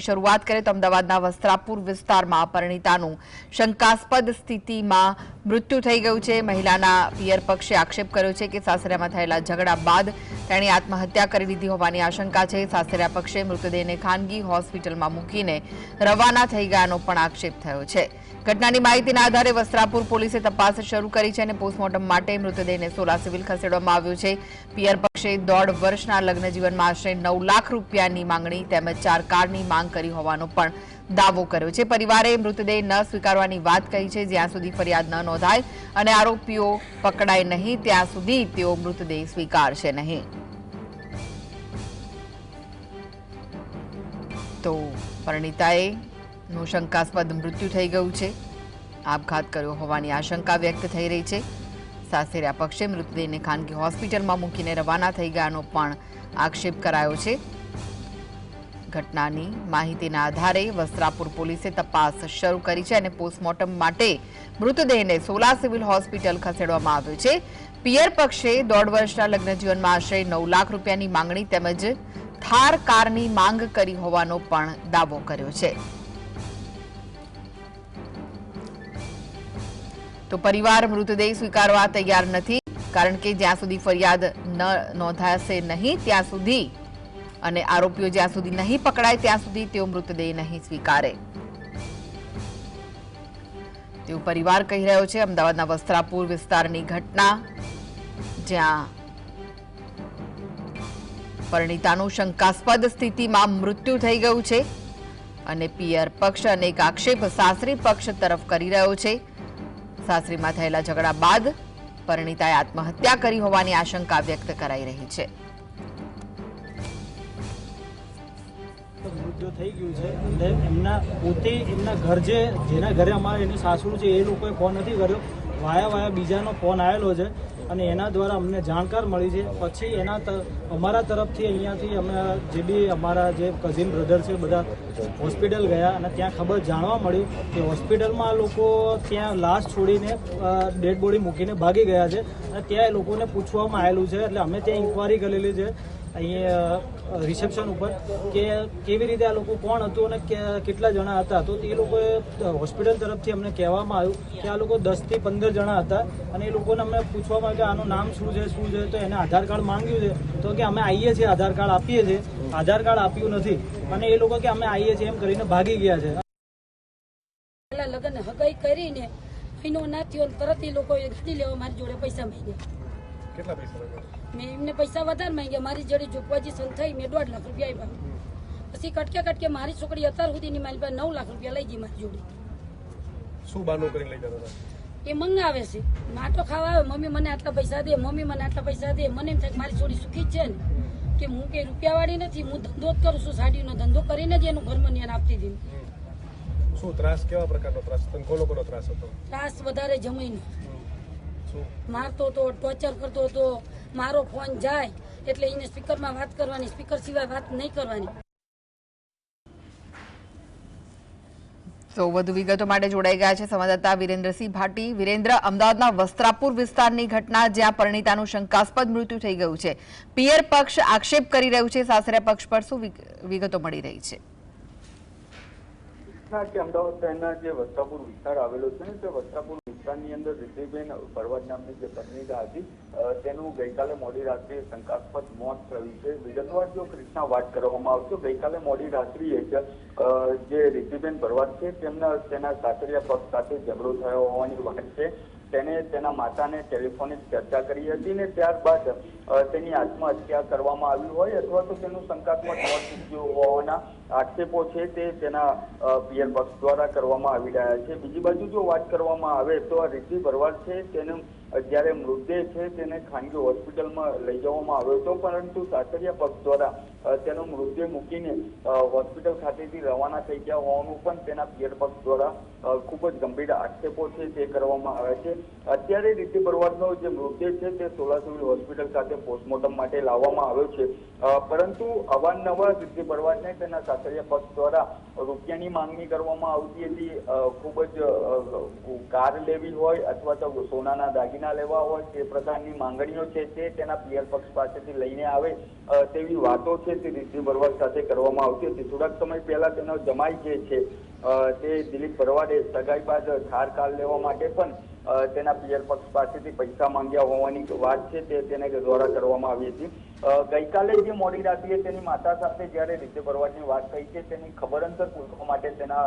શરૂઆત કરીએ તો અમદાવાદના વસ્ત્રાપુર વિસ્તારમાં પરિણીતાનું શંકાસ્પદ સ્થિતિમાં મૃત્યુ થઈ ગયું છે। મહિલાના પિયર પક્ષે આક્ષેપ કર્યો છે કે સાસરિયામાં થયેલા ઝઘડા બાદ તેણે આત્મહત્યા કરી લીધી હોવાની આશંકા છે। સાસરિયા પક્ષે મૃતદેહને ખાનગી હોસ્પિટલમાં મૂકીને રવાના થઈ ગયાનો પણ આક્ષેપ થયો છે। ઘટનાની માહિતીના આધારે વસ્ત્રાપુર પોલીસે તપાસ શરૂ કરી છે અને પોસ્ટમોર્ટમ માટે મૃતદેહને સોલા સિવિલ ખસેડવામાં આવ્યો છે। પિયર પક્ષે 1.5 વર્ષના લગ્ન જીવનમાં આશરે 9 લાખ રૂપિયાની માંગણી તેમજ 4 કારની માંગ કરી હોવાનો પણ દાવો કર્યો છે। પરિવારે મૃતદેહ ન સ્વીકારવાની વાત કહી છે। જ્યાં સુધી ફરિયાદ ન નોંધાય અને આરોપીઓ પકડાય નહીં ત્યાં સુધી તેઓ મૃતદેહ સ્વીકારશે નહીં। તો પરિણીતાએ નું શંકાસ્પદ મૃત્યુ થઈ ગયું છે। આપઘાત કર્યો હોવાની આશંકા વ્યક્ત થઈ રહી છે। સાસરિયા પક્ષે મૃતદેહને ખાનગી હોસ્પિટલમાં મૂકીને રવાના થઈ ગયાનો પણ આક્ષેપ કરાયો છે। ઘટનાની માહિતીના આધારે વસ્ત્રાપુર પોલીસે તપાસ શરૂ કરી છે અને પોસ્ટમોર્ટમ માટે મૃતદેહને સોલા સિવિલ હોસ્પિટલ ખસેડવામાં આવ્યો છે। પિયર પક્ષે 1.5 વર્ષના લગ્ન જીવનમાં આશરે 9 લાખ રૂપિયાની માંગણી તેમજ થાર કારની માંગ કરી હોવાનો પણ દાવો કર્યો છે। તો પરિવાર મૃતદેહ સ્વીકારવા તૈયાર નથી, કારણ કે જ્યાં સુધી ફરિયાદ ન નોંધાશે નહીં ત્યાં સુધી અને આરોપીઓ જ્યાં સુધી નહીં પકડાય ત્યાં સુધી તેઓ મૃતદેહ નહીં સ્વીકારે તેવું પરિવાર કહી રહ્યો છે। અમદાવાદના વસ્ત્રાપુર વિસ્તારની ઘટના, જ્યાં પરિણીતાનું શંકાસ્પદ સ્થિતિમાં મૃત્યુ થઈ ગયું છે અને પિયર પક્ષ અનેક આક્ષેપ સાસરી પક્ષ તરફ કરી રહ્યો છે। સાસરીમાં થયેલા ઝઘડા બાદ પરિણીતાએ આત્મહત્યા કરી હોવાની આશંકા વ્યક્ત કરાઈ રહી છે। મૃત્યુ થઈ ગયું છે અને એમના પોતે એમના ઘર જેના ઘરે અમારે એની સાસુ છે એ લોકોએ ફોન નથી કર્યો, વાયા બીજાનો ફોન આવેલો છે અને એના દ્વારા અમને જાણકાર મળી છે। પછી અમારા તરફથી અહીંયાથી અમે જે બી અમારા જે કઝિન બ્રધર છે બધા હોસ્પિટલ ગયા અને ત્યાં ખબર જાણવા મળ્યું કે હોસ્પિટલમાં લોકો ત્યાં લાશ છોડીને ડેડ બોડી મૂકીને ભાગી ગયા છે અને ત્યાં એ લોકોને પૂછવામાં આવેલું છે। એટલે અમે ત્યાં ઇન્કવાયરી કરેલી છે અહીંયા રિસેપ્શન ઉપર કે કેવી રીતે આ લોકો કોણ હતું અને કેટલા જણા હતા। તો એ લોકોએ હોસ્પિટલ તરફથી અમને કહેવામાં આવ્યું કે આ લોકો 10 થી 15 જણા હતા અને એ લોકોને અમને પૂછવામાં આવ્યું કે આનું નામ શું છે તો એને આધાર કાર્ડ માંગ્યું છે તો કે અમે આવીએ છીએ, આધાર કાર્ડ આપીએ છીએ, આધાર કાર્ડ આપ્યું નથી અને એ લોકો કે અમે આવીએ છીએ એમ કરીને ભાગી ગયા છે। લગ્ન હગાઈ કરીને મહિનો ના થયો તરત એ લોકોએ ગાડી લેવા મારી જોડે પૈસા માંગ્યા। કેટલા પૈસા માંગ્યા? મેં એમને પૈસા વધારે માંગ્યા। મારી જોડે જો પોઝિશન થઈ મેં 1.5 લાખ રૂપિયા આપ્યા। પછી કટકે મારી છોકરી અત્યાર સુધીની મારી પાસે 9 લાખ રૂપિયા લઈ ગઈ મારી જોડે। શું બાનો કરીને લઈ જતા હતા? એ મંગાવે છે, માટો ખાવા આવે, મમ્મી મને આટલા પૈસા દે, મમ્મી મને આટલા પૈસા દે। મને એમ થાય મારી છોડી સુખી જ છે ને, કે હું કઈ રૂપિયાવાળી નથી, હું ધંધો જ કરું છું, સાડીનો ધંધો કરીને જ એનું ઘરમાં ન્યાન આપતી હતી। શું ત્રાસ, કેવા પ્રકારનો ત્રાસ, તને લોકોનો ત્રાસ હતો? ત્રાસ વધારે જમીન મારતો હતો, ટોર્ચર કરતો હતો। મારો ફોન જાય એટલે એને સ્પીકરમાં વાત કરવાની, સ્પીકર સિવાય વાત નહીં કરવાની। તો વધુ વિગતો માટે જોડાઈ ગયા છે સંવાદદાતા વિરેન્દ્રસિંહ ભાટી। વિરેન્દ્ર, અમદાવાદના વસ્ત્રાપુર વિસ્તારની ઘટના, જ્યાં પરિણીતાનું શંકાસ્પદ મૃત્યુ થઈ ગયું છે, પિયર પક્ષ આક્ષેપ કરી રહ્યું છે, સાસરિયા પક્ષ પર શું વિગતો મળી રહી છે? અમદાવાદ શહેરના જે વસ્ત્રાપુર વિસ્તાર આવેલો છે ને, તે વસ્ત્રાપુર વિસ્તારની અંદર રિદ્ધિબેન ભરવાડ નામની જે પરિણીતા હતી તેનું ગઈકાલે મોડી રાત્રે શંકાસ્પદ મોત થયું છે। વિગતવાર જો ક્રિષ્ના વાત કરવામાં આવશે, ગઈકાલે મોડી રાત્રિએ જે રિદ્ધિબેન ભરવાડ છે તેના સાસરિયા પક્ષ સાથે ઝઘડો થયો હોવાની વાત છે। તેને તેના માતાને ટેલિફોનિક ચર્ચા કરી હતી ને ત્યારબાદ તેની આત્મહત્યા કરવામાં આવી હોય અથવા તો તેનું શંકાસ્પદ મોત નીપજ્યું હોવાના આક્ષેપો છે તે તેના પિયર પક્ષ દ્વારા કરવામાં આવી રહ્યા છે। બીજી બાજુ જો વાત કરવામાં આવે તો આ રિદ્ધિ ભરવાડ છે તેનું જ્યારે મૃતદેહ છે તેને ખાનગી હોસ્પિટલમાં લઈ જવામાં આવ્યો હતો, પરંતુ સાસરિયા પક્ષ દ્વારા તેનો મૃતદેહ મૂકીને હોસ્પિટલ ખાતેથી રવાના થઈ ગયા હોવાનું પણ તેના પિયર પક્ષ દ્વારા ખૂબ જ ગંભીર આક્ષેપો છે તે કરવામાં આવે છે। અત્યારે રિદ્ધિ ભરવાડનો જે મૃતદેહ છે તે સોલા સિવિલ હોસ્પિટલ ખાતે પોસ્ટમોર્ટમ માટે લાવવામાં આવ્યો છે, પરંતુ અવારનવાર રિદ્ધિ ભરવાડને તેના સાસરિયા પક્ષ દ્વારા રૂપિયાની માંગણી કરવામાં આવતી હતી। ખૂબ જ કાર લેવી હોય અથવા તો સોનાના દાગીના મહિના લેવા હોય તે પ્રકારની માંગણીઓ છે તે તેના પિયર પક્ષ પાસેથી લઈને આવે તેવી વાતો છે તે રિદ્ધિ ભરવાડ સાથે કરવામાં આવતી હતી. થોડાક સમય પહેલા તેનો જમાઈ જે છે તે દિલીપ ભરવાડે સગાઈ બાદ ધાર કાર લેવા માટે પણ તેના પિયર પક્ષ પાસેથી પૈસા માંગ્યા હોવાની વાત છે તે તેને દ્વારા કરવામાં આવી હતી. ગઈકાલે જે મોડી રાત્રે તેની માતા સાથે જ્યારે રિદ્ધિ ભરવાડની વાત થઈ છે તેની ખબર અંતર પૂછવા માટે તેના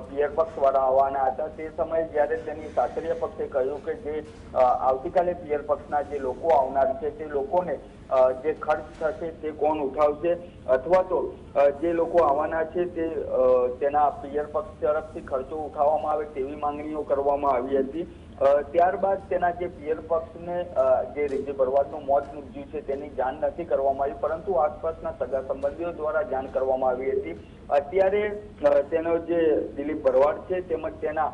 પિયર પક્ષ વાળા આવવાના હતા. તે સમયે જ્યારે તેની સાસરીય પક્ષે કહ્યું કે જે આવતીકાલે પિયર પક્ષના જે લોકો આવનાર છે તે લોકોને જે ખર્ચ થશે તે કોણ ઉઠાવશે અથવા તો જે લોકો આવવાના છે તે તેના પિયર પક્ષ તરફથી ખર્ચો ઉઠાવવામાં આવે તેવી માંગણીઓ કરવામાં આવી હતી. ત્યારબાદ તેના જે પિયર પક્ષને જે રિદ્ધિ ભરવાડનું મોત નીપજ્યું છે તેની જાણ નથી કરવામાં આવી, પરંતુ આસપાસના સગા સંબંધીઓ દ્વારા જાણ કરવામાં આવી હતી. અત્યારે તેનો જે દિલીપ ભરવાડ છે તેમજ તેના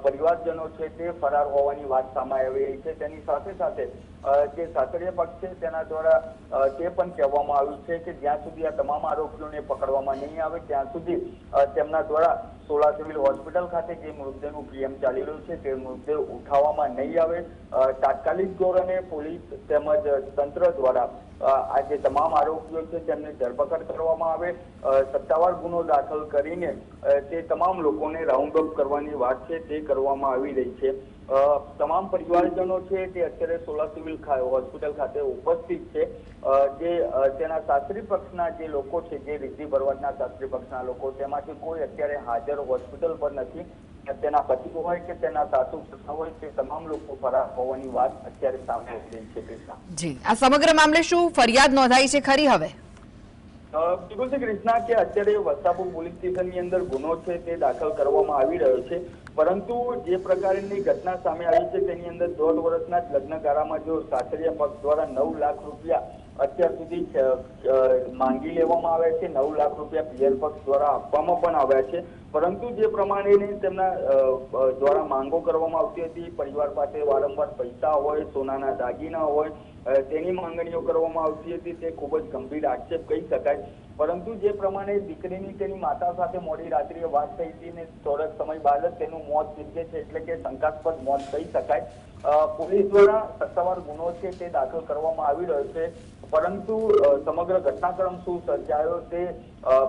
પરિવારજનો છે તે ફરાર હોવાની વાત સામે આવી રહી છે. તેની સાથે સાથે જે સાસરીય પક્ષ છે તેના દ્વારા તે પણ કહેવામાં આવ્યું છે કે જ્યાં સુધી આ તમામ આરોપીઓને પકડવામાં નહીં આવે ત્યાં સુધી તેમના દ્વારા સોલા સિવિલ હોસ્પિટલ ખાતે જે મૃતદેહનું પીએમ ચાલી રહ્યું છે તે મૃતદેહ ઉઠાવવામાં નહીં આવે. તાત્કાલિક ધોરણે પોલીસ તેમજ તંત્ર દ્વારા આ જે તમામ આરોપીઓ છે તેમને ધરપકડ કરવામાં આવે, સત્તાવાર ગુનો દાખલ કરીને તે તમામ લોકોને રાઉન્ડ અપ કરવાની વાત છે તે કરવામાં આવી રહી છે. તમામ પરિવારજનો છે તે અત્યારે સોલા સિવિલ હોસ્પિટલ ખાતે ઉપસ્થિત છે. જે તેના સાસરી પક્ષના જે લોકો છે, જે રિદ્ધિ ભરવાડના સાસરી પક્ષના લોકો, તેમાંથી કોઈ અત્યારે હાજર હોસ્પિટલ પર નથી. તેના પતિ હોય કે તેના સાસુ સસરા હોય તે તમામ લોકો ફરાર હોવાની વાત અત્યારે સામે આવી રહી છે. કૃષ્ણા જી, આ સમગ્ર મામલે શું ફરિયાદ નોંધાઈ છે ખરી હવે? બિલકુલ છે કૃષ્ણા કે અત્યારે વસ્ત્રાપુર પોલીસ સ્ટેશનની અંદર ગુનો છે તે દાખલ કરવામાં આવી રહ્યો છે, પરંતુ જે પ્રકારની ઘટના સામે આવી છે તેની અંદર 1.5 વર્ષના જ લગ્નગાળામાં જો સાસરીય પક્ષ દ્વારા 9 લાખ રૂપિયા અત્યાર સુધી માંગી લેવામાં આવ્યા છે, 9 લાખ રૂપિયા પિયર પક્ષ દ્વારા આપવામાં પણ આવ્યા છે, પરંતુ જે પ્રમાણેની તેમના દ્વારા માંગો કરવામાં આવતી હતી, પરિવાર પાસે વારંવાર પૈસા હોય, સોનાના દાગીના હોય, તેની માંગણીઓ કરવામાં આવતી હતી, તે ખૂબ જ ગંભીર આક્ષેપ કહી શકાય. પરંતુ જે પ્રમાણે દીકરીની તેની માતા સાથે મોડી રાત્રિએ વાત થઈ હતી ને થોડાક સમય બાદ જ તેનું મોત નીપજે છે, એટલે કે શંકાસ્પદ મોત કહી શકાય. પોલીસ દ્વારા સત્તાવાર ગુનો છે તે દાખલ કરવામાં આવી રહ્યો છે, પરંતુ સમગ્ર ઘટનાક્રમ શું સર્જાયો તે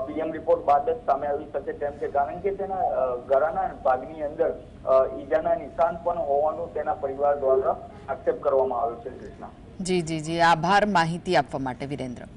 પીએમ રિપોર્ટ બાદ જ સામે આવી શકે તેમ છે, કારણ કે તેના ગળાના ભાગની અંદર ઈજાના નિશાન પણ હોવાનું તેના પરિવાર દ્વારા આક્ષેપ કરવામાં આવ્યો છે. કૃષ્ણા જી જી જી, આભાર માહિતી આપવા માટે વિરેન્દ્ર.